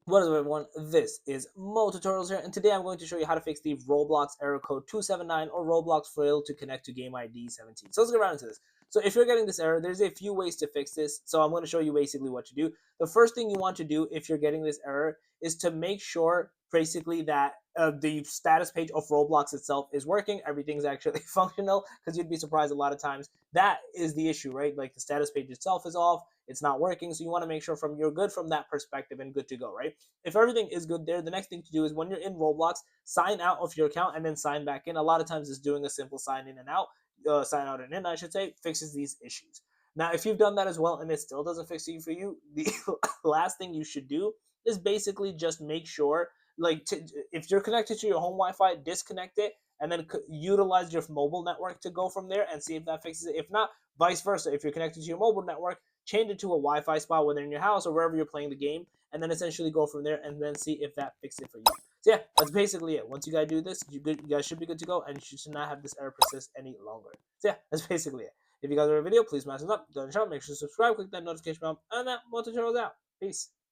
What is up, everyone? This is Mo Tutorials here, and today I'm going to show you how to fix the Roblox error code 279 or Roblox failed to connect to game ID 17. So let's get right into this. So if you're getting this error, there's a few ways to fix this. So I'm going to show you basically what to do. The first thing you want to do if you're getting this error is to make sure basically that the status page of Roblox itself is working. Everything's actually functional, because you'd be surprised a lot of times that is the issue, right? Like the status page itself is off, it's not working. So you want to make sure you're good from that perspective and good to go, right? If everything is good there, the next thing to do is when you're in Roblox, sign out of your account and then sign back in. A lot of times it's doing a simple sign in and out, sign out and in, I should say, fixes these issues. Now, if you've done that as well and it still doesn't fix it for you, the last thing you should do is basically just make sure, if you're connected to your home Wi-Fi, disconnect it and then utilize your mobile network to go from there and see if that fixes it. If not, vice versa. If you're connected to your mobile network, change it to a Wi-Fi spot whether in your house or wherever you're playing the game, and then essentially go from there and then see if that fixes it for you. So yeah, that's basically it. Once you guys do this, you guys should be good to go, and you should not have this error persist any longer. So yeah, that's basically it. If you guys like the video, please smash it up, don't show, make sure to subscribe, click that notification bell, and that tutorial out. Peace.